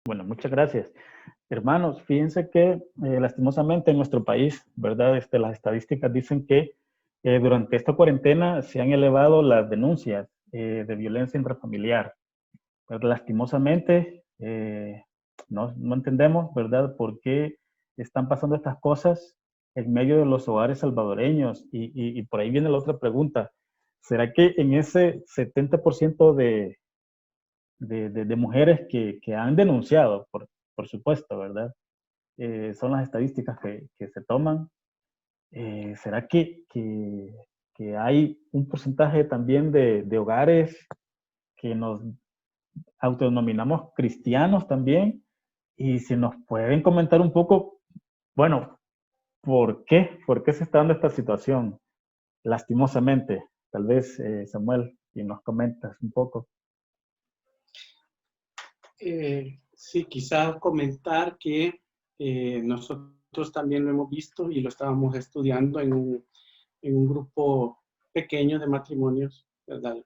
Bueno, muchas gracias. Hermanos, fíjense que lastimosamente en nuestro país, ¿verdad? Las estadísticas dicen que durante esta cuarentena se han elevado las denuncias de violencia intrafamiliar. Pero lastimosamente, no entendemos, ¿verdad?, por qué están pasando estas cosas en medio de los hogares salvadoreños. Y por ahí viene la otra pregunta. ¿Será que en ese 70% de mujeres que han denunciado, por supuesto, ¿verdad? Son las estadísticas que se toman. ¿Será que hay un porcentaje también de hogares que nos autodenominamos cristianos también? Y si nos pueden comentar un poco, bueno, ¿por qué? ¿Por qué se está dando esta situación? Lastimosamente. Tal vez, Samuel, si nos comentas un poco. Sí, quizá comentar que nosotros también lo hemos visto y lo estábamos estudiando en un grupo pequeño de matrimonios, ¿verdad?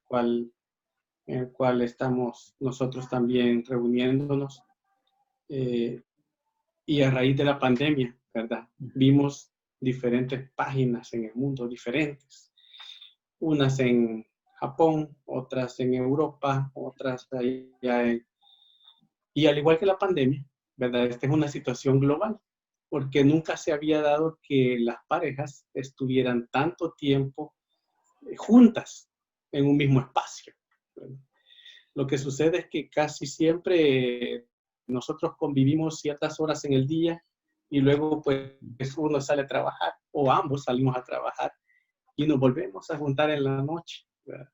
En el cual estamos nosotros también reuniéndonos. Y a raíz de la pandemia, ¿verdad? Vimos diferentes páginas en el mundo, diferentes. Unas en Japón, otras en Europa, otras allá en... Y al igual que la pandemia, ¿verdad? Esta es una situación global, porque nunca se había dado que las parejas estuvieran tanto tiempo juntas en un mismo espacio, ¿verdad? Lo que sucede es que casi siempre nosotros convivimos ciertas horas en el día y luego pues uno sale a trabajar o ambos salimos a trabajar y nos volvemos a juntar en la noche, ¿verdad?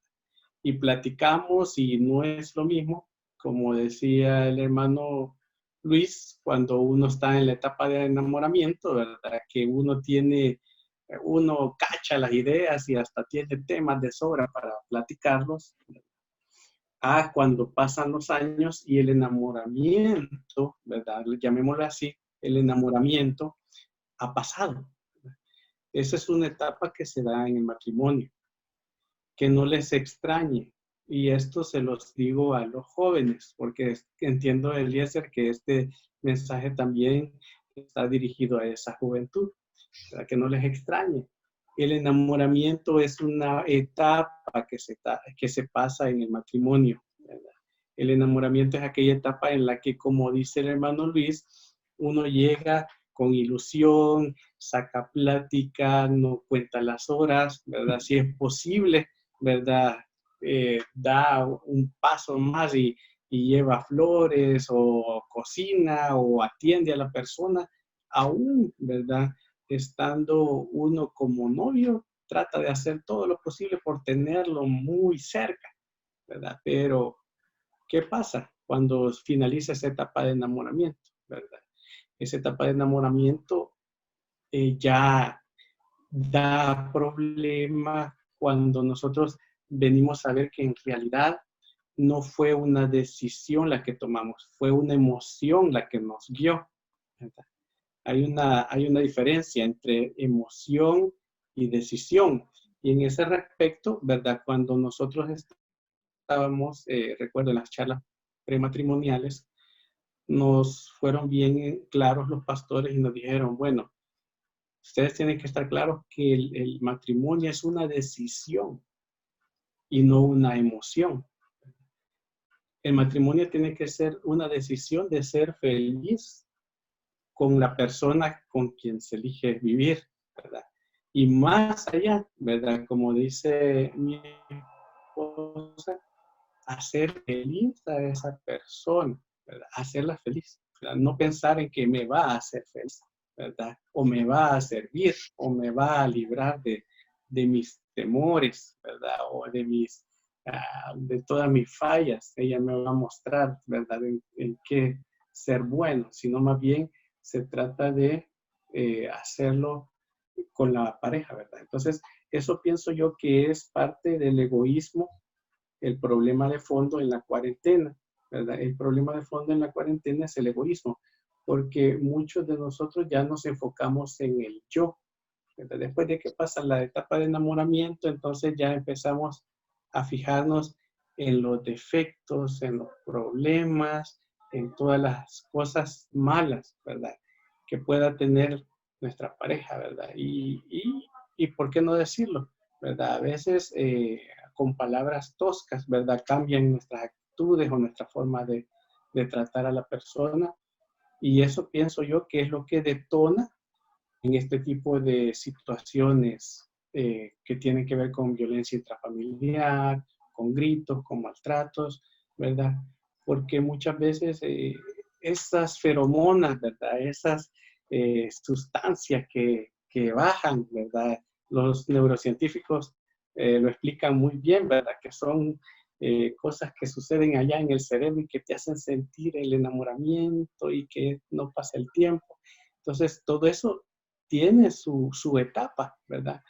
Y platicamos y no es lo mismo, como decía el hermano Luis, cuando uno está en la etapa de enamoramiento, ¿verdad? Que uno cacha las ideas y hasta tiene temas de sobra para platicarlos, a cuando pasan los años y el enamoramiento, ¿verdad? Llamémoslo así, el enamoramiento ha pasado. Esa es una etapa que se da en el matrimonio, que no les extrañe. Y esto se los digo a los jóvenes, porque entiendo, Eliezer, que este mensaje también está dirigido a esa juventud, para que no les extrañe. El enamoramiento es una etapa que se pasa en el matrimonio, ¿verdad? El enamoramiento es aquella etapa en la que, como dice el hermano Luis, uno llega con ilusión, saca plática, no cuenta las horas, ¿verdad? Si es posible, ¿verdad? Da un paso más y lleva flores o cocina o atiende a la persona, aún, ¿verdad? Estando uno como novio, trata de hacer todo lo posible por tenerlo muy cerca, ¿verdad? Pero, ¿qué pasa cuando finaliza esa etapa de enamoramiento, ¿verdad? Esa etapa de enamoramiento ya da problemas cuando nosotros venimos a ver que en realidad no fue una decisión la que tomamos, fue una emoción la que nos guió, ¿verdad? Hay una diferencia entre emoción y decisión. Y en ese respecto, ¿verdad? Cuando nosotros estábamos, recuerdo en las charlas prematrimoniales, nos fueron bien claros los pastores y nos dijeron, bueno, ustedes tienen que estar claros que el matrimonio es una decisión y no una emoción. El matrimonio tiene que ser una decisión de ser feliz con la persona con quien se elige vivir, ¿verdad? Y más allá, ¿verdad? Como dice mi esposa, hacer feliz a esa persona, ¿verdad? Hacerla feliz, ¿verdad? No pensar en que me va a hacer feliz, ¿verdad? O me va a servir, o me va a librar de mis temores, ¿verdad? O de todas mis fallas. Ella me va a mostrar, ¿verdad? En qué ser bueno, sino más bien se trata de hacerlo con la pareja, ¿verdad? Entonces, eso pienso yo que es parte del egoísmo, el problema de fondo en la cuarentena, ¿verdad? El problema de fondo en la cuarentena es el egoísmo, porque muchos de nosotros ya nos enfocamos en el yo, ¿verdad? Después de que pasa la etapa de enamoramiento, entonces ya empezamos a fijarnos en los defectos, en los problemas, en todas las cosas malas, ¿verdad? Que pueda tener nuestra pareja, ¿verdad? Y ¿por qué no decirlo? ¿Verdad? A veces con palabras toscas, ¿verdad? Cambian nuestras actitudes o nuestra forma de tratar a la persona. Y eso pienso yo que es lo que detona en este tipo de situaciones que tienen que ver con violencia intrafamiliar, con gritos, con maltratos, ¿verdad? Porque muchas veces esas feromonas, ¿verdad? Esas sustancias que bajan, ¿verdad? Los neurocientíficos lo explican muy bien, ¿verdad? Que son cosas que suceden allá en el cerebro y que te hacen sentir el enamoramiento y que no pasa el tiempo. Entonces, todo eso tiene su etapa, ¿verdad?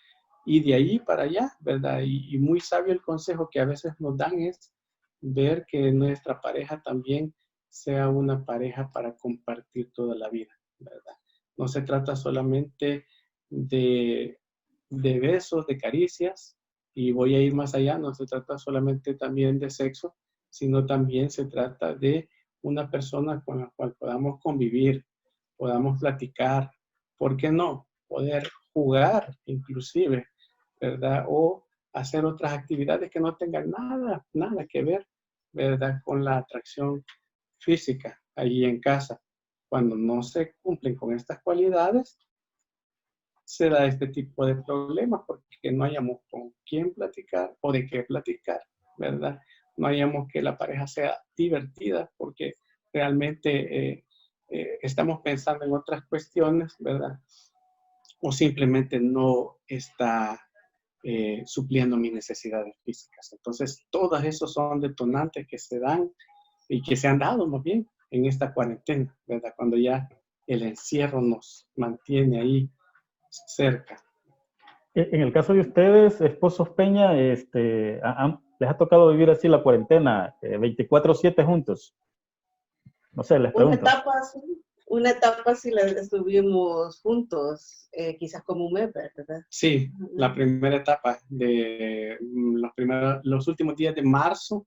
Y de ahí para allá, ¿verdad? Y muy sabio el consejo que a veces nos dan es ver que nuestra pareja también sea una pareja para compartir toda la vida, ¿verdad? No se trata solamente de, de besos, de caricias, y voy a ir más allá, no se trata solamente también de sexo, sino también se trata de una persona con la cual podamos convivir, podamos platicar, ¿por qué no? Poder jugar inclusive, ¿verdad? O hacer otras actividades que no tengan nada que ver, ¿verdad? Con la atracción física allí en casa. Cuando no se cumplen con estas cualidades, se da este tipo de problemas porque no hayamos con quién platicar o de qué platicar, ¿verdad? No hayamos que la pareja sea divertida porque realmente estamos pensando en otras cuestiones, ¿verdad? O simplemente no está supliendo mis necesidades físicas. Entonces, todos esos son detonantes que se dan y que se han dado más bien en esta cuarentena, ¿verdad? Cuando ya el encierro nos mantiene ahí cerca. En el caso de ustedes, esposos Peña, ¿les ha tocado vivir así la cuarentena, 24/7 juntos? No sé, les Una pregunto. etapa, sí, una etapa sí la estuvimos juntos, quizás como un mes, ¿verdad? Sí, la primera etapa de los últimos días de marzo,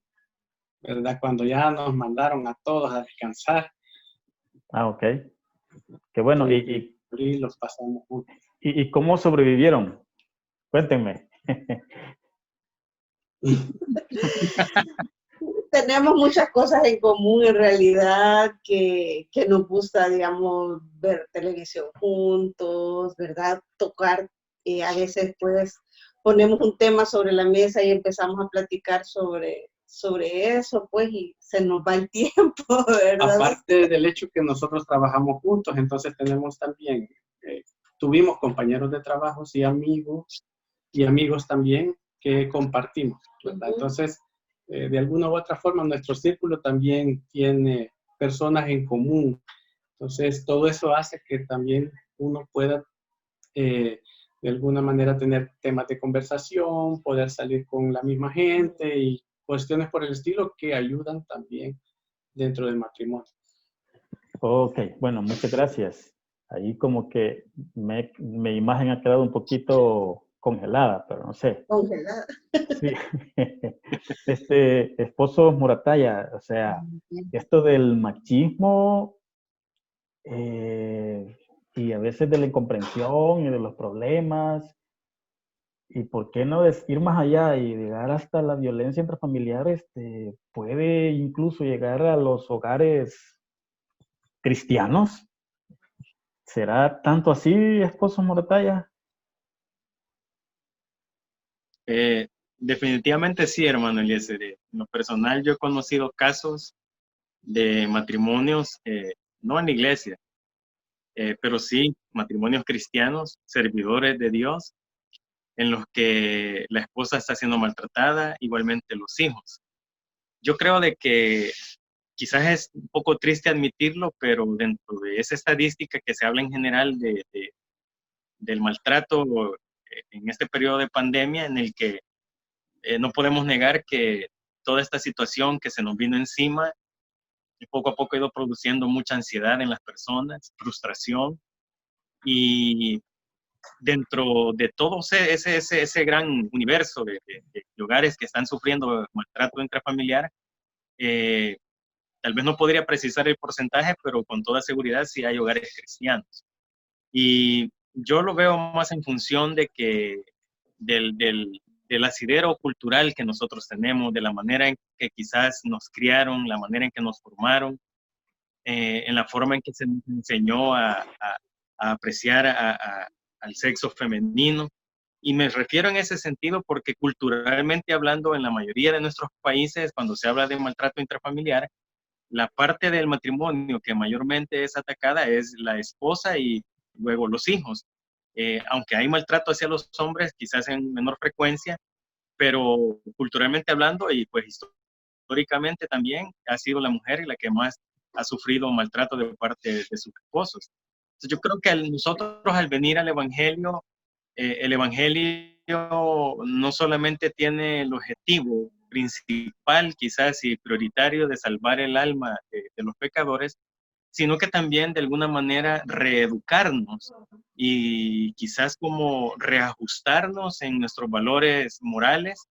¿verdad? Cuando ya nos mandaron a todos a descansar. Ah, ok. Qué bueno. Y abril los pasamos juntos. ¿Y cómo sobrevivieron? Cuéntenme. Tenemos muchas cosas en común en realidad que nos gusta, digamos, ver televisión juntos, ¿verdad? Tocar, a veces pues ponemos un tema sobre la mesa y empezamos a platicar sobre eso, pues, y se nos va el tiempo, ¿verdad? Aparte del hecho que nosotros trabajamos juntos, entonces tenemos también, tuvimos compañeros de trabajo y amigos también que compartimos, ¿verdad? Entonces, de alguna u otra forma, nuestro círculo también tiene personas en común. Entonces, todo eso hace que también uno pueda, de alguna manera, tener temas de conversación, poder salir con la misma gente y cuestiones por el estilo que ayudan también dentro del matrimonio. Ok, bueno, muchas gracias. Ahí como que mi imagen ha quedado un poquito congelada, pero no sé. Congelada. Sí. Esposo Morataya, o sea, esto del machismo y a veces de la incomprensión y de los problemas, y por qué no ir más allá y llegar hasta la violencia intrafamiliar, puede incluso llegar a los hogares cristianos. ¿Será tanto así, esposo Morataya? Definitivamente sí, hermano Eliezer. En lo personal, yo he conocido casos de matrimonios, no en la iglesia, pero sí matrimonios cristianos, servidores de Dios, en los que la esposa está siendo maltratada, igualmente los hijos. Yo creo de que quizás es un poco triste admitirlo, pero dentro de esa estadística que se habla en general del maltrato en este periodo de pandemia, en el que no podemos negar que toda esta situación que se nos vino encima y poco a poco ha ido produciendo mucha ansiedad en las personas, frustración, y dentro de todo ese gran universo de hogares que están sufriendo maltrato intrafamiliar, Tal vez no podría precisar el porcentaje, pero con toda seguridad sí hay hogares cristianos. Y yo lo veo más en función de que del asidero cultural que nosotros tenemos, de la manera en que quizás nos criaron, la manera en que nos formaron, en la forma en que se nos enseñó a apreciar al sexo femenino. Y me refiero en ese sentido porque culturalmente hablando, en la mayoría de nuestros países, cuando se habla de maltrato intrafamiliar, la parte del matrimonio que mayormente es atacada es la esposa y luego los hijos. Aunque hay maltrato hacia los hombres, quizás en menor frecuencia, pero culturalmente hablando y pues históricamente también ha sido la mujer la que más ha sufrido maltrato de parte de sus esposos. Entonces, yo creo que nosotros al venir al Evangelio, el Evangelio no solamente tiene el objetivo principal, quizás y prioritario, de salvar el alma de los pecadores, sino que también de alguna manera reeducarnos y quizás como reajustarnos en nuestros valores morales,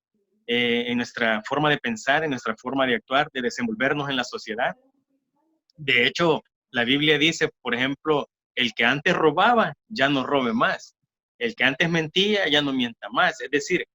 en nuestra forma de pensar, en nuestra forma de actuar, de desenvolvernos en la sociedad. De hecho, la Biblia dice, por ejemplo, el que antes robaba, ya no robe más. El que antes mentía, ya no mienta más. Es decir,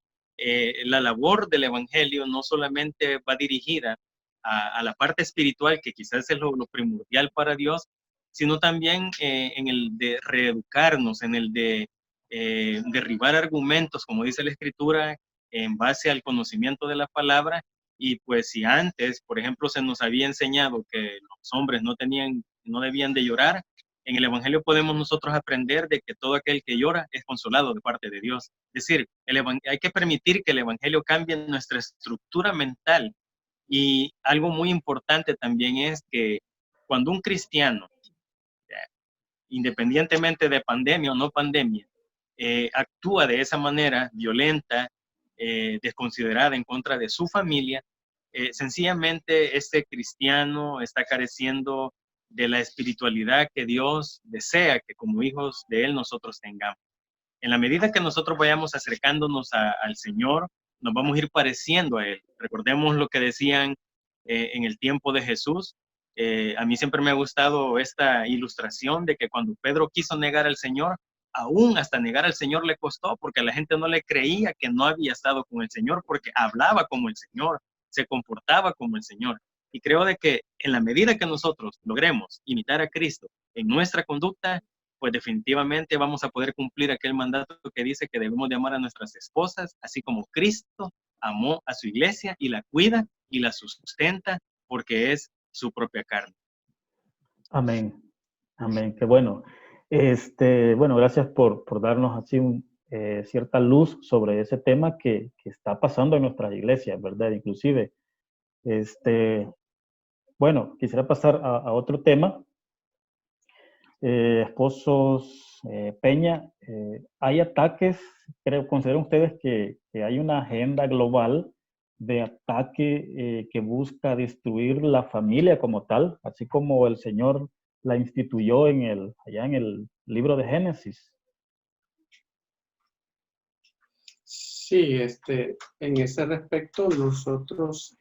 la labor del Evangelio no solamente va dirigida a la parte espiritual, que quizás es lo primordial para Dios, sino también en el de reeducarnos, en el de derribar argumentos, como dice la Escritura, en base al conocimiento de la palabra. Y pues si antes, por ejemplo, se nos había enseñado que los hombres no debían de llorar, en el Evangelio podemos nosotros aprender de que todo aquel que llora es consolado de parte de Dios. Es decir, hay que permitir que el Evangelio cambie nuestra estructura mental. Y algo muy importante también es que cuando un cristiano, independientemente de pandemia o no pandemia, actúa de esa manera violenta, desconsiderada en contra de su familia, sencillamente este cristiano está careciendo de la espiritualidad que Dios desea que como hijos de Él nosotros tengamos. En la medida que nosotros vayamos acercándonos al Señor, nos vamos a ir pareciendo a Él. Recordemos lo que decían en el tiempo de Jesús. A mí siempre me ha gustado esta ilustración de que cuando Pedro quiso negar al Señor, aún hasta negar al Señor le costó, porque la gente no le creía que no había estado con el Señor, porque hablaba como el Señor, se comportaba como el Señor. Y creo de que en la medida que nosotros logremos imitar a Cristo en nuestra conducta, pues definitivamente vamos a poder cumplir aquel mandato que dice que debemos de amar a nuestras esposas, así como Cristo amó a su iglesia y la cuida y la sustenta porque es su propia carne. Amén. Amén. Qué bueno. Bueno, gracias por darnos así cierta luz sobre ese tema que está pasando en nuestras iglesias, ¿verdad? Inclusive, bueno, quisiera pasar a otro tema. Esposos Peña, hay ataques, ¿consideran ustedes que hay una agenda global de ataque que busca destruir la familia como tal, así como el Señor la instituyó allá en el libro de Génesis? Sí, en ese respecto nosotros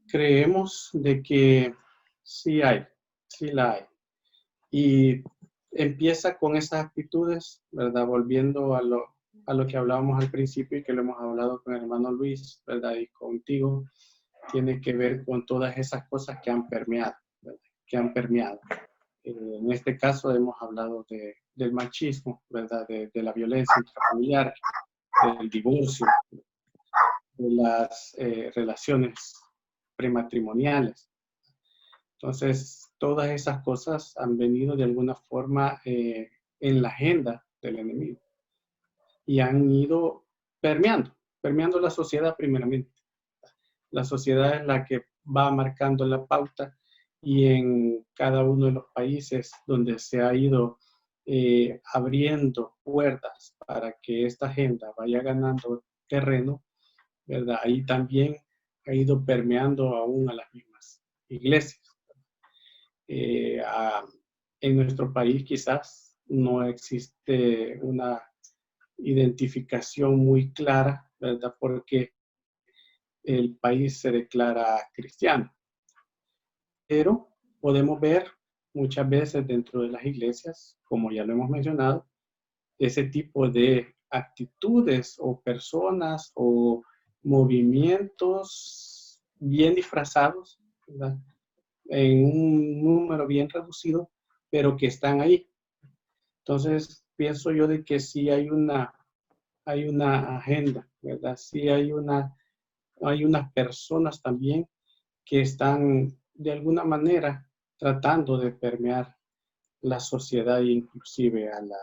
creemos de que sí la hay. Y empieza con esas actitudes, ¿verdad? Volviendo a lo que hablábamos al principio y que lo hemos hablado con el hermano Luis, ¿verdad? Y contigo, tiene que ver con todas esas cosas que han permeado, ¿verdad? Que han permeado. En este caso hemos hablado del machismo, ¿verdad? De la violencia intrafamiliar, del divorcio, de las relaciones prematrimoniales. Entonces, todas esas cosas han venido de alguna forma en la agenda del enemigo y han ido permeando la sociedad primeramente. La sociedad es la que va marcando la pauta y en cada uno de los países donde se ha ido abriendo puertas para que esta agenda vaya ganando terreno, ¿verdad? Ahí también ha ido permeando aún a las mismas iglesias. En nuestro país quizás no existe una identificación muy clara, ¿verdad? Porque el país se declara cristiano, Pero podemos ver muchas veces dentro de las iglesias, como ya lo hemos mencionado, ese tipo de actitudes o personas o movimientos bien disfrazados, ¿verdad? En un número bien reducido, pero que están ahí. Entonces, pienso yo de que sí hay una agenda, ¿verdad? Sí hay unas personas también que están de alguna manera tratando de permear la sociedad e inclusive a la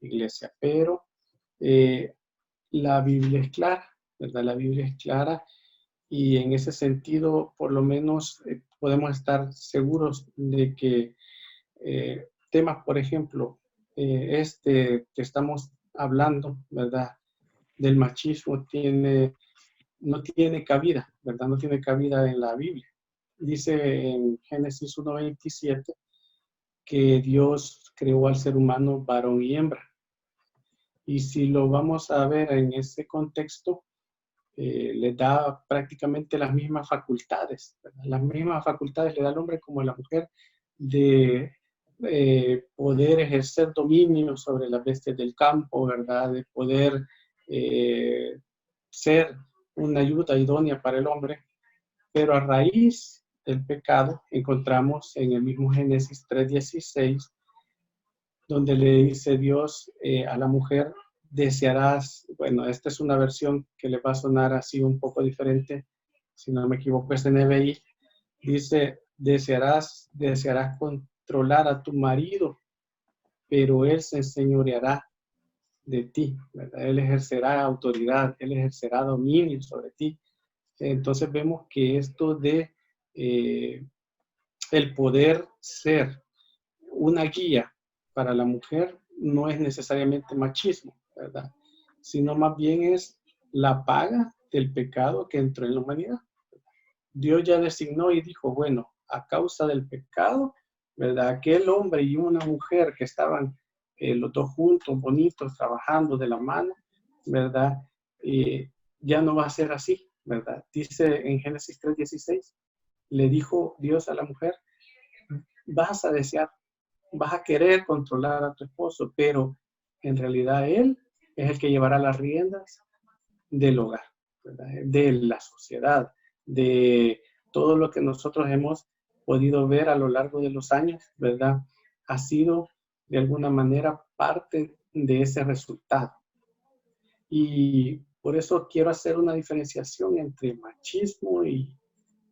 iglesia. Pero la Biblia es clara, ¿verdad? La Biblia es clara y en ese sentido, por lo menos, podemos estar seguros de que temas, por ejemplo, este que estamos hablando, ¿verdad? Del machismo no tiene cabida, ¿verdad? No tiene cabida en la Biblia. Dice en Génesis 1:27 que Dios creó al ser humano varón y hembra. Y si lo vamos a ver en ese contexto, le da prácticamente las mismas facultades, ¿verdad? Las mismas facultades le da al hombre como a la mujer de poder ejercer dominio sobre las bestias del campo, ¿verdad? De poder ser una ayuda idónea para el hombre, pero a raíz del pecado encontramos en el mismo Génesis 3:16, donde le dice Dios a la mujer, desearás, bueno, esta es una versión que le va a sonar así un poco diferente, si no me equivoco es NBI, dice, desearás controlar a tu marido, pero él se enseñoreará de ti, ¿verdad? Él ejercerá autoridad, él ejercerá dominio sobre ti. Entonces vemos que esto de el poder ser una guía para la mujer no es necesariamente machismo, ¿verdad? Sino más bien es la paga del pecado que entró en la humanidad. Dios ya designó y dijo, bueno, a causa del pecado, ¿verdad? Aquel hombre y una mujer que estaban los dos juntos, bonitos, trabajando de la mano, ¿verdad? Ya no va a ser así, ¿verdad? Dice en Génesis 3:16, le dijo Dios a la mujer, vas a desear, vas a querer controlar a tu esposo, pero en realidad él es el que llevará las riendas del hogar, ¿verdad? De la sociedad, de todo lo que nosotros hemos podido ver a lo largo de los años, ¿verdad? Ha sido de alguna manera parte de ese resultado. Y por eso quiero hacer una diferenciación entre machismo y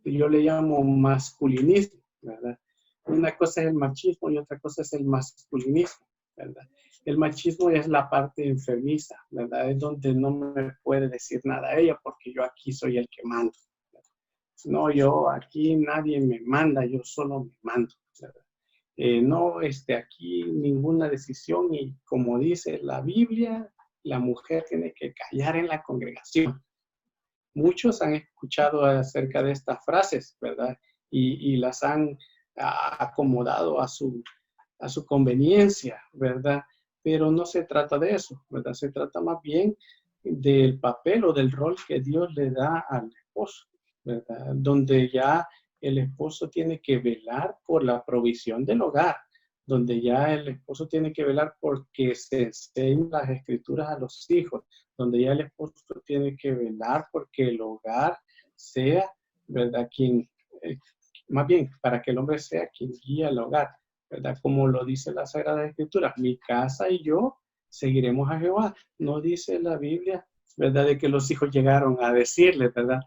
yo le llamo masculinismo, ¿verdad? Una cosa es el machismo y otra cosa es el masculinismo, ¿verdad? El machismo es la parte enfermiza, ¿verdad? Es donde no me puede decir nada a ella porque yo aquí soy el que mando, ¿verdad? No, yo aquí nadie me manda, yo solo me mando, ¿verdad? No, aquí ninguna decisión y como dice la Biblia, la mujer tiene que callar en la congregación. Muchos han escuchado acerca de estas frases, ¿verdad? Y las han acomodado a su conveniencia, ¿verdad? Pero no se trata de eso, ¿verdad? Se trata más bien del papel o del rol que Dios le da al esposo, ¿verdad? Donde ya el esposo tiene que velar por la provisión del hogar, donde ya el esposo tiene que velar porque se enseñen las escrituras a los hijos, donde ya el esposo tiene que velar porque el hogar sea, ¿verdad? Más bien, para que el hombre sea quien guía el hogar, ¿verdad? Como lo dice la Sagrada Escritura, mi casa y yo seguiremos a Jehová. No dice la Biblia, ¿verdad? De que los hijos llegaron a decirle, ¿verdad?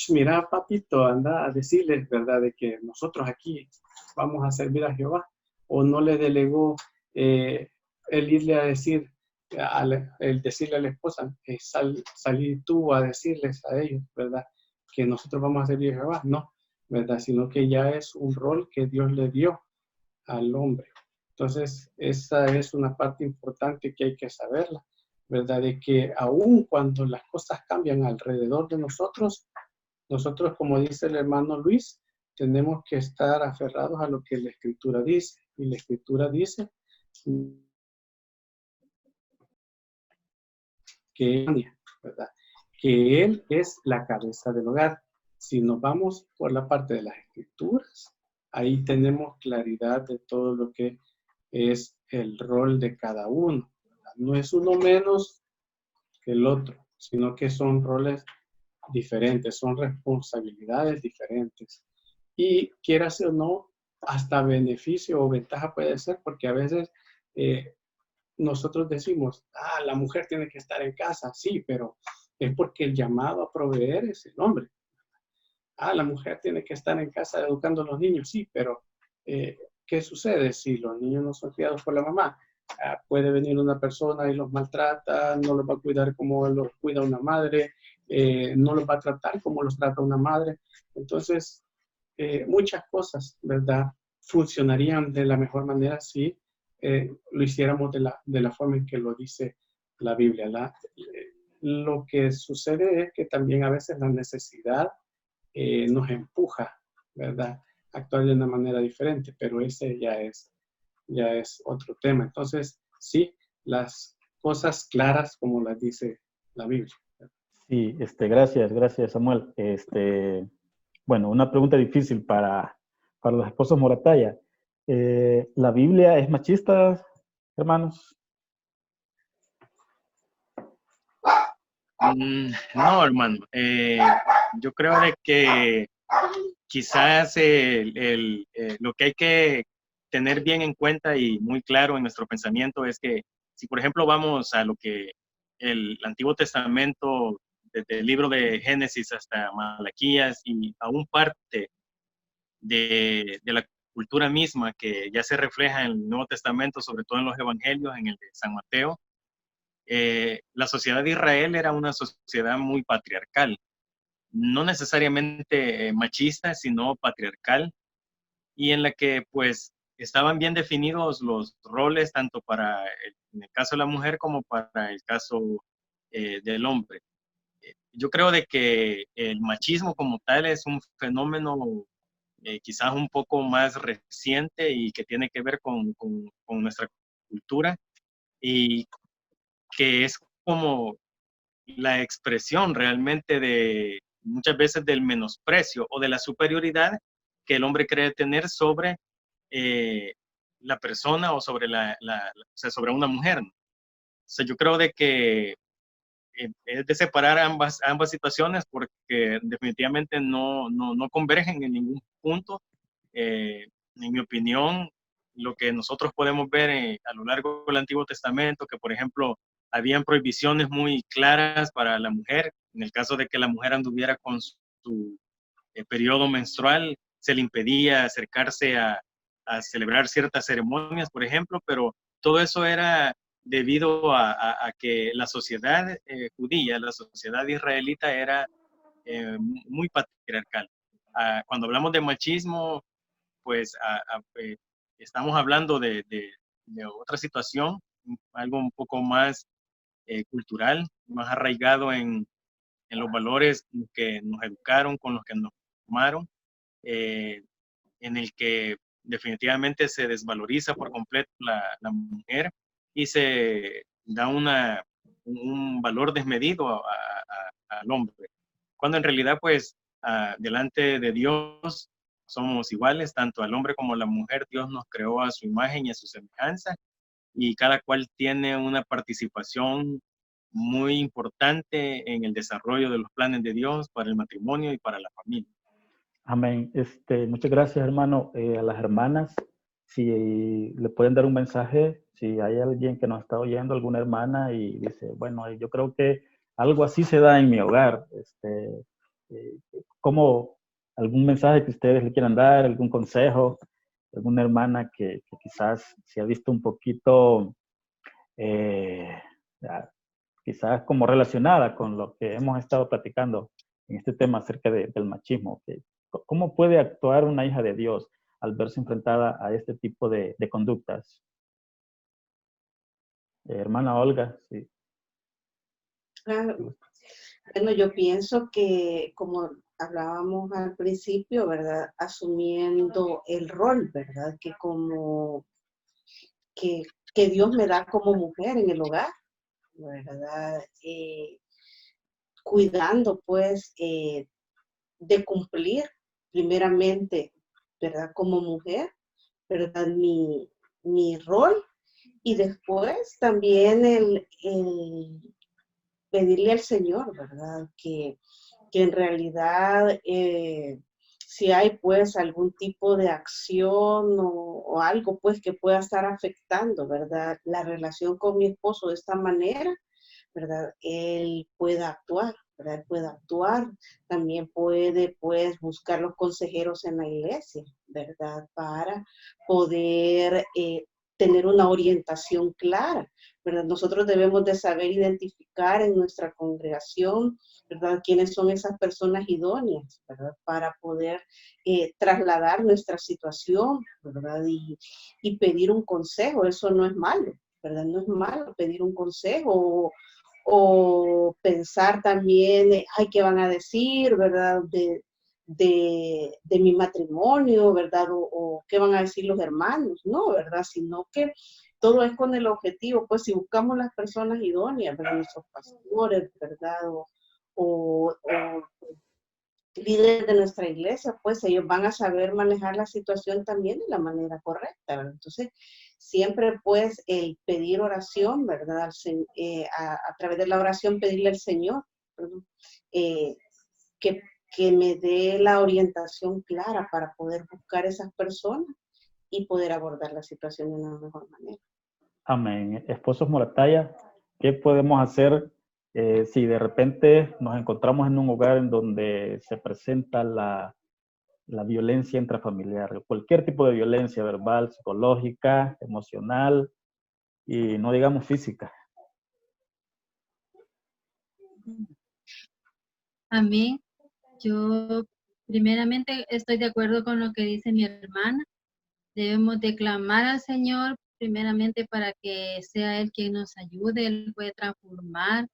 Mira, papito, anda a decirles, ¿verdad? De que nosotros aquí vamos a servir a Jehová. O no le delegó el irle a decir, el decirle a la esposa, salí tú a decirles a ellos, ¿verdad? Que nosotros vamos a servir a Jehová. No, ¿verdad? Sino que ya es un rol que Dios le dio al hombre. Entonces, esa es una parte importante que hay que saberla, ¿verdad? De que aun cuando las cosas cambian alrededor de nosotros, como dice el hermano Luis, tenemos que estar aferrados a lo que la Escritura dice. Y la Escritura dice que, ¿verdad? Que Él es la cabeza del hogar. Si nos vamos por la parte de las Escrituras, ahí tenemos claridad de todo lo que es el rol de cada uno. No es uno menos que el otro, sino que son roles diferentes, son responsabilidades diferentes. Y quieras o no, hasta beneficio o ventaja puede ser, porque a veces nosotros decimos, la mujer tiene que estar en casa, sí, pero es porque el llamado a proveer es el hombre. La mujer tiene que estar en casa educando a los niños, sí, pero ¿qué sucede si los niños no son criados por la mamá? Puede venir una persona y los maltrata, no los va a cuidar como los cuida una madre, no los va a tratar como los trata una madre. Entonces, muchas cosas, ¿verdad? Funcionarían de la mejor manera si lo hiciéramos de la forma en que lo dice la Biblia. Lo que sucede es que también a veces la necesidad nos empuja, ¿verdad? A actuar de una manera diferente, pero ese ya es otro tema. Entonces, sí, las cosas claras como las dice la Biblia. Sí, gracias Samuel. Bueno, una pregunta difícil para los esposos Morataya. ¿La Biblia es machista, hermanos? No, hermano. Yo creo de que quizás lo que hay que tener bien en cuenta y muy claro en nuestro pensamiento es que si, por ejemplo, vamos a lo que el Antiguo Testamento, desde el libro de Génesis hasta Malaquías y aún parte de la cultura misma que ya se refleja en el Nuevo Testamento, sobre todo en los Evangelios, en el de San Mateo, la sociedad de Israel era una sociedad muy patriarcal, no necesariamente machista, sino patriarcal, y en la que pues estaban bien definidos los roles tanto para en el caso de la mujer como para el caso del hombre. Yo creo de que el machismo como tal es un fenómeno quizás un poco más reciente y que tiene que ver con nuestra cultura y que es como la expresión realmente de muchas veces del menosprecio o de la superioridad que el hombre cree tener sobre eh, la persona o sobre, o sea, sobre una mujer. O sea, yo creo de que es de separar ambas situaciones porque definitivamente no convergen en ningún punto. En mi opinión, lo que nosotros podemos ver a lo largo del Antiguo Testamento, que por ejemplo, habían prohibiciones muy claras para la mujer, en el caso de que la mujer anduviera con su periodo menstrual, se le impedía acercarse a celebrar ciertas ceremonias, por ejemplo, pero todo eso era debido a que la sociedad judía, la sociedad israelita era muy patriarcal. Cuando hablamos de machismo, pues estamos hablando de otra situación, algo un poco más cultural, más arraigado en los valores que nos educaron, con los que nos formaron, eh, en el que definitivamente se desvaloriza por completo la mujer y se da un valor desmedido al hombre, cuando en realidad pues delante de Dios somos iguales, tanto al hombre como a la mujer. Dios nos creó a su imagen y a su semejanza y cada cual tiene una participación muy importante en el desarrollo de los planes de Dios para el matrimonio y para la familia. Amén. Muchas gracias, hermano. A las hermanas, si le pueden dar un mensaje, si hay alguien que nos está oyendo, alguna hermana, y dice, bueno, yo creo que algo así se da en mi hogar. Eh, ¿Cómo algún mensaje que ustedes le quieran dar, algún consejo, alguna hermana que quizás se ha visto un poquito, ya, quizás como relacionada con lo que hemos estado platicando en este tema acerca del machismo? ¿Cómo puede actuar una hija de Dios al verse enfrentada a este tipo de conductas? Hermana Olga, sí. Bueno, yo pienso que como hablábamos al principio, ¿verdad? Asumiendo el rol, ¿verdad? Que Dios me da como mujer en el hogar, ¿verdad? Cuidando, pues, de cumplir primeramente ¿verdad? Como mujer, ¿verdad? Mi rol, y después también el pedirle al Señor, ¿verdad? Que en realidad si hay pues algún tipo de acción o algo pues que pueda estar afectando, ¿verdad? La relación con mi esposo de esta manera, ¿verdad? Él pueda actuar, ¿verdad? Él puede actuar, también puede pues buscar los consejeros en la iglesia, ¿verdad? Para poder tener una orientación clara, ¿verdad? Nosotros debemos de saber identificar en nuestra congregación, ¿verdad? Quiénes son esas personas idóneas, ¿verdad? Para poder trasladar nuestra situación, ¿verdad? Y pedir un consejo, eso no es malo, ¿verdad? No es malo pedir un consejo o pensar también, ay, ¿qué van a decir, verdad? De mi matrimonio, ¿verdad? O qué van a decir los hermanos, no, ¿verdad? Sino que todo es con el objetivo, pues si buscamos las personas idóneas, ¿verdad? Nuestros pastores, ¿verdad? O líderes de nuestra iglesia, pues ellos van a saber manejar la situación también de la manera correcta, ¿verdad? Entonces, siempre pues el pedir oración, ¿verdad? A través de la oración pedirle al Señor, ¿verdad? Eh, que, que me dé la orientación clara para poder buscar esas personas y poder abordar la situación de una mejor manera. Amén. Esposos Morataya, ¿qué podemos hacer si de repente nos encontramos en un hogar en donde se presenta la violencia intrafamiliar? Cualquier tipo de violencia verbal, psicológica, emocional y no digamos física. Amén. Yo primeramente estoy de acuerdo con lo que dice mi hermana. Debemos de clamar al Señor primeramente para que sea Él quien nos ayude. Él puede transformar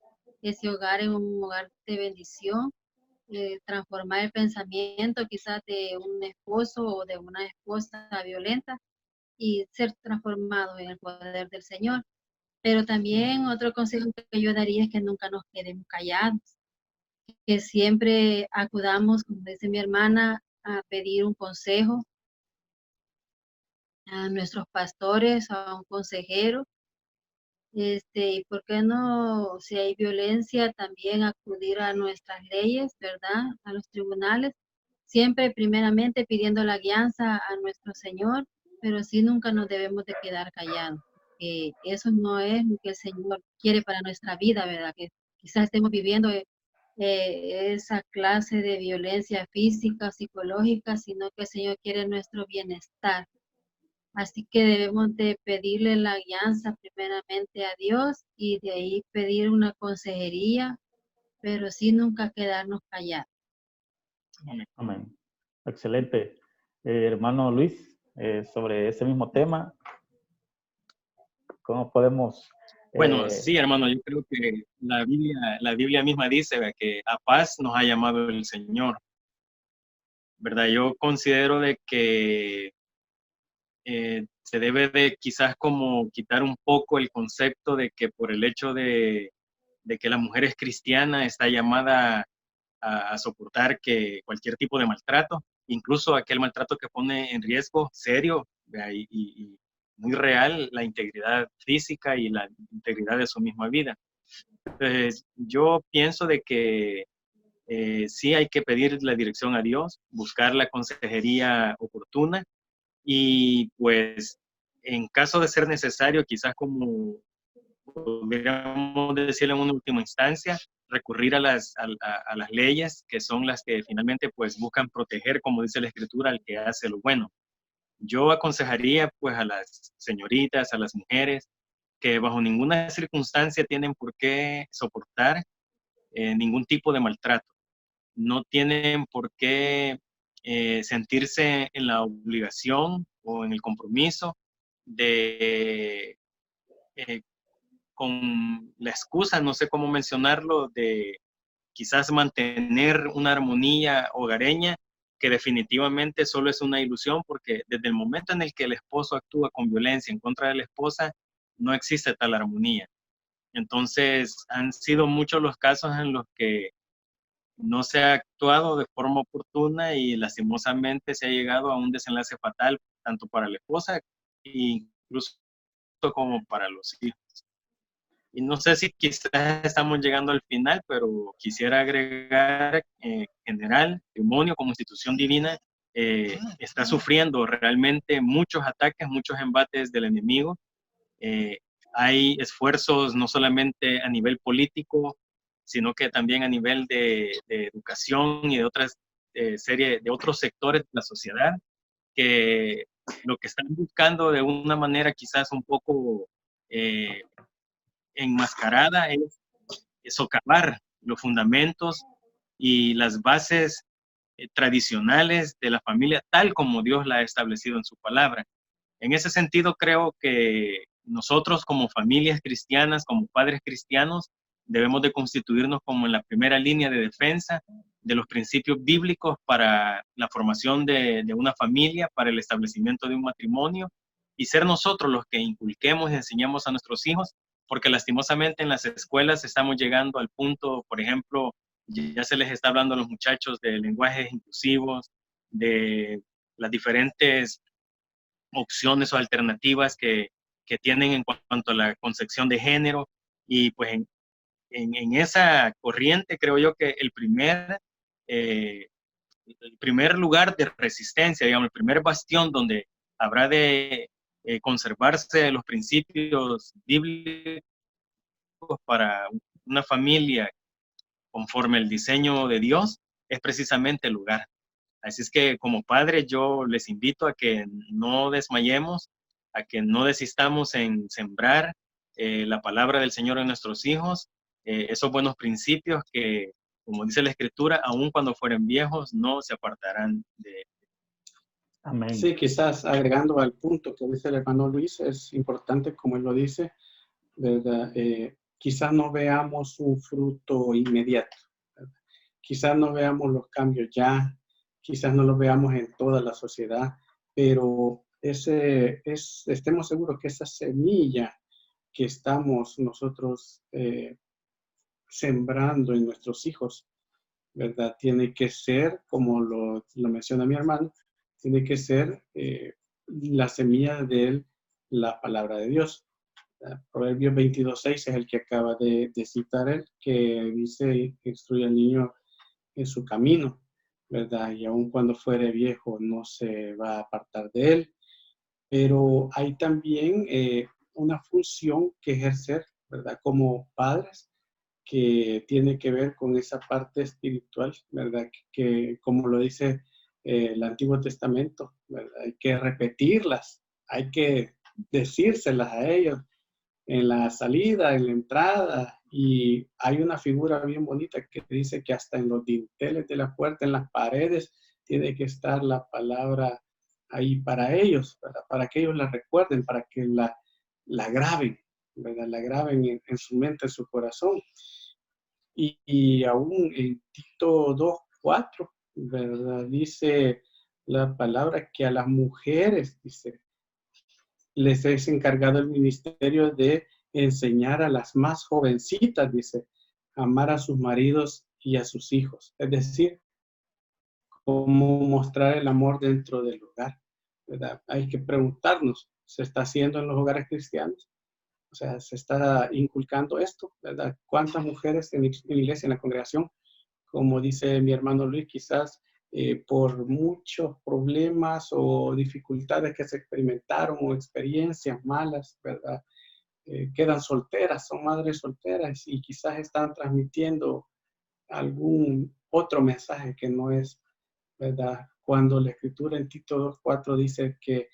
ese hogar en un hogar de bendición, transformar el pensamiento quizás de un esposo o de una esposa violenta y ser transformado en el poder del Señor. Pero también otro consejo que yo daría es que nunca nos quedemos callados, que siempre acudamos, como dice mi hermana, a pedir un consejo a nuestros pastores, a un consejero, y por qué no, si hay violencia, también acudir a nuestras leyes, ¿verdad? A los tribunales, siempre primeramente pidiendo la guianza a nuestro Señor, pero sí nunca nos debemos de quedar callados, que eso no es lo que el Señor quiere para nuestra vida, ¿verdad? Que quizás estemos viviendo esa clase de violencia física, psicológica, sino que el Señor quiere nuestro bienestar. Así que debemos de pedirle la guianza primeramente a Dios y de ahí pedir una consejería, pero sí nunca quedarnos callados. Amén. Excelente. Hermano Luis, sobre ese mismo tema, ¿cómo podemos? Bueno, sí, hermano, yo creo que la Biblia misma dice, ¿verdad?, que a paz nos ha llamado el Señor, ¿verdad? Yo considero de que se debe de quizás como quitar un poco el concepto de que por el hecho de que la mujer es cristiana está llamada a soportar que cualquier tipo de maltrato, incluso aquel maltrato que pone en riesgo serio y muy real la integridad física y la integridad de su misma vida. Entonces, yo pienso de que sí hay que pedir la dirección a Dios, buscar la consejería oportuna y pues en caso de ser necesario, quizás como podríamos decirlo en una última instancia, recurrir a las leyes, que son las que finalmente pues buscan proteger, como dice la Escritura, al que hace lo bueno. Yo aconsejaría pues a las señoritas, a las mujeres, que bajo ninguna circunstancia tienen por qué soportar ningún tipo de maltrato. No tienen por qué sentirse en la obligación o en el compromiso de con la excusa, no sé cómo mencionarlo, de quizás mantener una armonía hogareña que definitivamente solo es una ilusión, porque desde el momento en el que el esposo actúa con violencia en contra de la esposa, no existe tal armonía. Entonces, han sido muchos los casos en los que no se ha actuado de forma oportuna y lastimosamente se ha llegado a un desenlace fatal, tanto para la esposa e incluso como para los hijos. Y no sé si quizás estamos llegando al final, pero quisiera agregar en general, el matrimonio como institución divina está sufriendo realmente muchos ataques, muchos embates del enemigo. Hay esfuerzos no solamente a nivel político, sino que también a nivel de educación y de otras serie de otros sectores de la sociedad que lo que están buscando de una manera quizás un poco enmascarada es socavar los fundamentos y las bases tradicionales de la familia tal como Dios la ha establecido en su palabra. En ese sentido, creo que nosotros como familias cristianas, como padres cristianos, debemos de constituirnos como en la primera línea de defensa de los principios bíblicos para la formación de una familia, para el establecimiento de un matrimonio, y ser nosotros los que inculquemos y enseñemos a nuestros hijos, porque lastimosamente en las escuelas estamos llegando al punto, por ejemplo, ya se les está hablando a los muchachos de lenguajes inclusivos, de las diferentes opciones o alternativas que tienen en cuanto a la concepción de género. Y pues en esa corriente creo yo que el primer lugar de resistencia, digamos, el primer bastión donde habrá de conservarse los principios bíblicos para una familia conforme el diseño de Dios, es precisamente el lugar. Así es que como padres yo les invito a que no desmayemos, a que no desistamos en sembrar la palabra del Señor en nuestros hijos, esos buenos principios que, como dice la Escritura, aun cuando fueren viejos, no se apartarán de. Amén. Sí, quizás agregando al punto que dice el hermano Luis, es importante, como él lo dice, ¿verdad? Quizás no veamos un fruto inmediato, ¿verdad? Quizás no veamos los cambios ya, quizás no los veamos en toda la sociedad, pero estemos seguros que esa semilla que estamos nosotros sembrando en nuestros hijos, ¿verdad? Tiene que ser, como lo menciona mi hermano, tiene que ser la semilla de la palabra de Dios. Proverbios 22:6 es el que acaba de citar él, que dice, instruye al niño en su camino, ¿verdad? Y aun cuando fuere viejo no se va a apartar de él. Pero hay también una función que ejercer, ¿verdad? Como padres, que tiene que ver con esa parte espiritual, ¿verdad? Que como lo dice el Antiguo Testamento, ¿verdad? Hay que repetirlas, hay que decírselas a ellos en la salida, en la entrada, y hay una figura bien bonita que dice que hasta en los dinteles de la puerta, en las paredes, tiene que estar la palabra ahí para ellos, para que ellos la recuerden, para que la graben, ¿verdad? La graben en su mente, en su corazón. Y aún en Tito 2:4, ¿verdad? Dice la palabra que a las mujeres, dice, les es encargado el ministerio de enseñar a las más jovencitas, dice, amar a sus maridos y a sus hijos. Es decir, cómo mostrar el amor dentro del hogar, ¿verdad? Hay que preguntarnos, ¿se está haciendo en los hogares cristianos? O sea, se está inculcando esto, ¿verdad? ¿Cuántas mujeres en la iglesia, en la congregación, como dice mi hermano Luis, quizás por muchos problemas o dificultades que se experimentaron o experiencias malas, ¿verdad? Quedan solteras, son madres solteras y quizás están transmitiendo algún otro mensaje que no es, ¿verdad? Cuando la escritura en Tito 2:4 dice que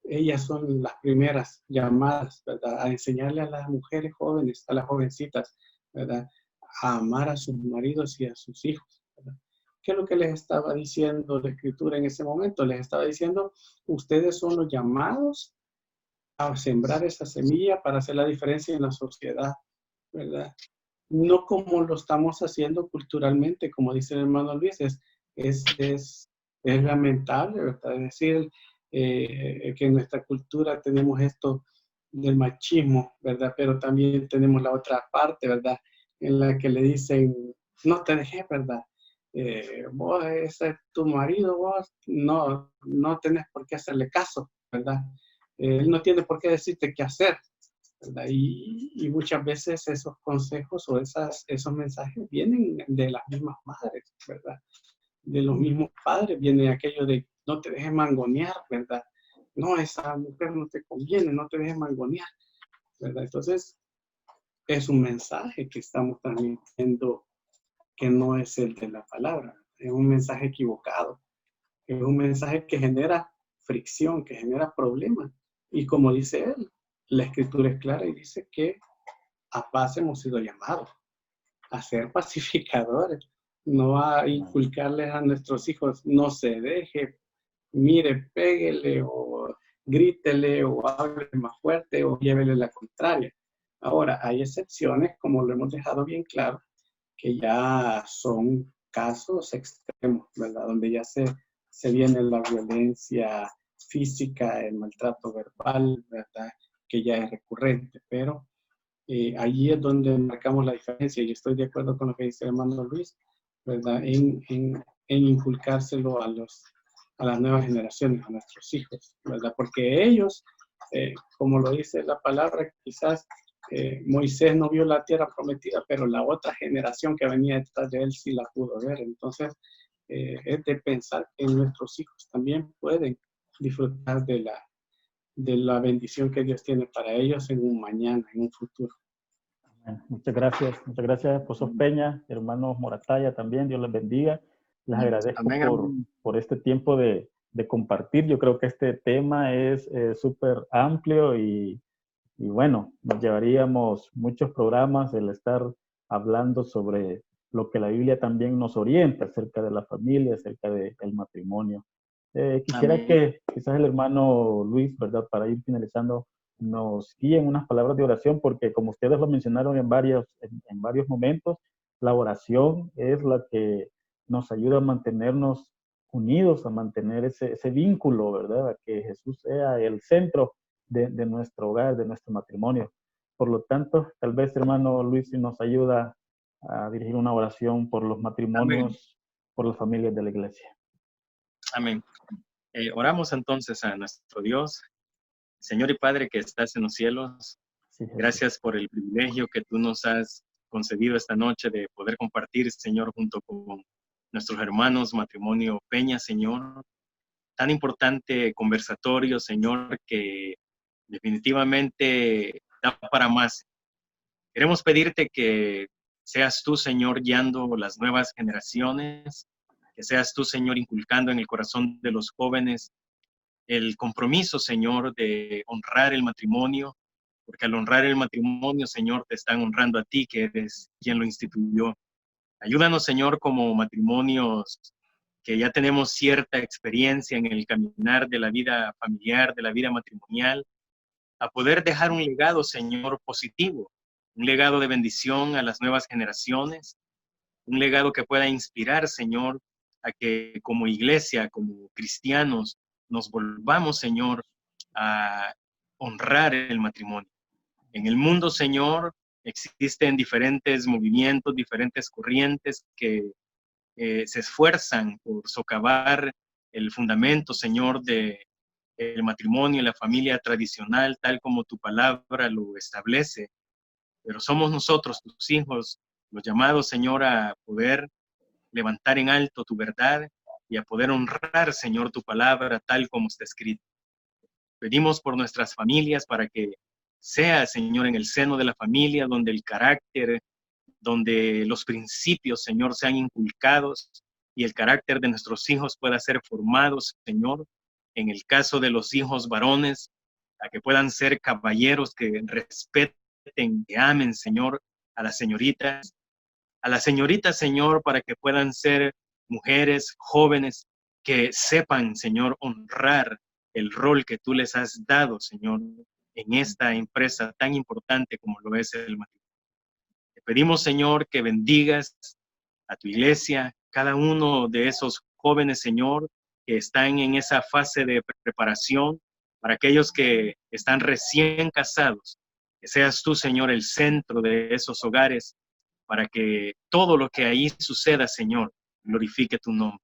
ellas son las primeras llamadas, ¿verdad? A enseñarle a las mujeres jóvenes, a las jovencitas, ¿verdad? A amar a sus maridos y a sus hijos, ¿verdad? ¿Qué es lo que les estaba diciendo la escritura en ese momento? Les estaba diciendo, ustedes son los llamados a sembrar esa semilla para hacer la diferencia en la sociedad, ¿verdad? No como lo estamos haciendo culturalmente, como dice el hermano Luis, es lamentable, ¿verdad? Es decir, que en nuestra cultura tenemos esto del machismo, ¿verdad? Pero también tenemos la otra parte, ¿verdad? En la que le dicen, no te dejes, ¿verdad? vos, ese es tu marido, vos no tenés por qué hacerle caso, ¿verdad? Él no tiene por qué decirte qué hacer, ¿verdad? Y muchas veces esos consejos o esos mensajes vienen de las mismas madres, ¿verdad? De los mismos padres viene aquello de no te dejes mangonear, ¿verdad? No, esa mujer no te conviene, no te dejes mangonear, ¿verdad? Entonces, es un mensaje que estamos transmitiendo que no es el de la palabra, es un mensaje equivocado, es un mensaje que genera fricción, que genera problemas. Y como dice él, la escritura es clara y dice que a paz hemos sido llamados, a ser pacificadores, no a inculcarles a nuestros hijos, no se deje, mire, péguele o grítele o hable más fuerte o llévele la contraria. Ahora, hay excepciones, como lo hemos dejado bien claro, que ya son casos extremos, ¿verdad? Donde ya se viene la violencia física, el maltrato verbal, ¿verdad? Que ya es recurrente, pero allí es donde marcamos la diferencia y estoy de acuerdo con lo que dice el hermano Luis, ¿verdad? En inculcárselo a las nuevas generaciones, a nuestros hijos, ¿verdad? Porque ellos, como lo dice la palabra, quizás Moisés no vio la tierra prometida, pero la otra generación que venía detrás de él sí la pudo ver. Entonces, es de pensar que nuestros hijos también pueden disfrutar de la bendición que Dios tiene para ellos en un mañana, en un futuro. Muchas gracias, esposo Peña, hermanos Morataya también, Dios les bendiga. Les agradezco por este tiempo de compartir. Yo creo que este tema es súper amplio y bueno, nos llevaríamos muchos programas el estar hablando sobre lo que la Biblia también nos orienta acerca de la familia, acerca del matrimonio. Quisiera que quizás el hermano Luis, ¿verdad? Para ir finalizando, nos guíe en unas palabras de oración, porque como ustedes lo mencionaron en varios momentos, la oración es la que nos ayuda a mantenernos unidos, a mantener ese vínculo, ¿verdad? A que Jesús sea el centro de nuestro hogar, de nuestro matrimonio. Por lo tanto, tal vez, hermano Luis, si nos ayuda a dirigir una oración por los matrimonios, por las familias de la iglesia. Amén. Oramos entonces a nuestro Dios, Señor y Padre que estás en los cielos. Sí, gracias por el privilegio que tú nos has concedido esta noche de poder compartir, Señor, junto con nuestros hermanos Matrimonio Peña, Señor. Tan importante conversatorio, Señor, que definitivamente da para más. Queremos pedirte que seas tú, Señor, guiando las nuevas generaciones, que seas tú, Señor, inculcando en el corazón de los jóvenes el compromiso, Señor, de honrar el matrimonio, porque al honrar el matrimonio, Señor, te están honrando a ti, que eres quien lo instituyó. Ayúdanos, Señor, como matrimonios que ya tenemos cierta experiencia en el caminar de la vida familiar, de la vida matrimonial, a poder dejar un legado, Señor, positivo, un legado de bendición a las nuevas generaciones, un legado que pueda inspirar, Señor, a que como iglesia, como cristianos, nos volvamos, Señor, a honrar el matrimonio. En el mundo, Señor, existen diferentes movimientos, diferentes corrientes que se esfuerzan por socavar el fundamento, Señor, de el matrimonio y la familia tradicional, tal como tu palabra lo establece. Pero somos nosotros, tus hijos, los llamados, Señor, a poder levantar en alto tu verdad y a poder honrar, Señor, tu palabra tal como está escrito. Pedimos por nuestras familias para que sea, Señor, en el seno de la familia donde el carácter, donde los principios, Señor, sean inculcados y el carácter de nuestros hijos pueda ser formado, Señor. En el caso de los hijos varones, a que puedan ser caballeros que respeten, que amen, Señor, a las señoritas, Señor, para que puedan ser mujeres jóvenes que sepan, Señor, honrar el rol que tú les has dado, Señor, en esta empresa tan importante como lo es el matrimonio. Te pedimos, Señor, que bendigas a tu iglesia, cada uno de esos jóvenes, Señor, que están en esa fase de preparación, para aquellos que están recién casados, que seas tú, Señor, el centro de esos hogares, para que todo lo que ahí suceda, Señor, glorifique tu nombre.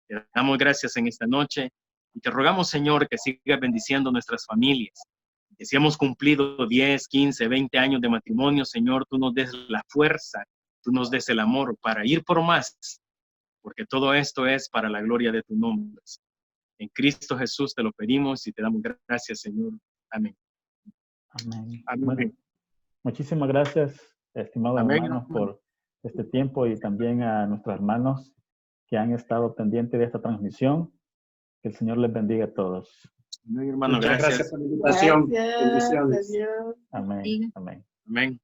Te damos gracias en esta noche y te rogamos, Señor, que sigas bendiciendo nuestras familias. Que si hemos cumplido 10, 15, 20 años de matrimonio, Señor, tú nos des la fuerza, tú nos des el amor para ir por más, porque todo esto es para la gloria de tu nombre. En Cristo Jesús te lo pedimos y te damos gracias, Señor. Amén. Amén. Amén. Bueno, muchísimas gracias, estimados Amén. hermanos, por este tiempo y también a nuestros hermanos que han estado pendientes de esta transmisión. Que el Señor les bendiga a todos. Amén, hermano. Muchas Gracias. gracias por la invitación. Gracias. Bendiciones. Adiós. Amén. Sí. Amén. Amén.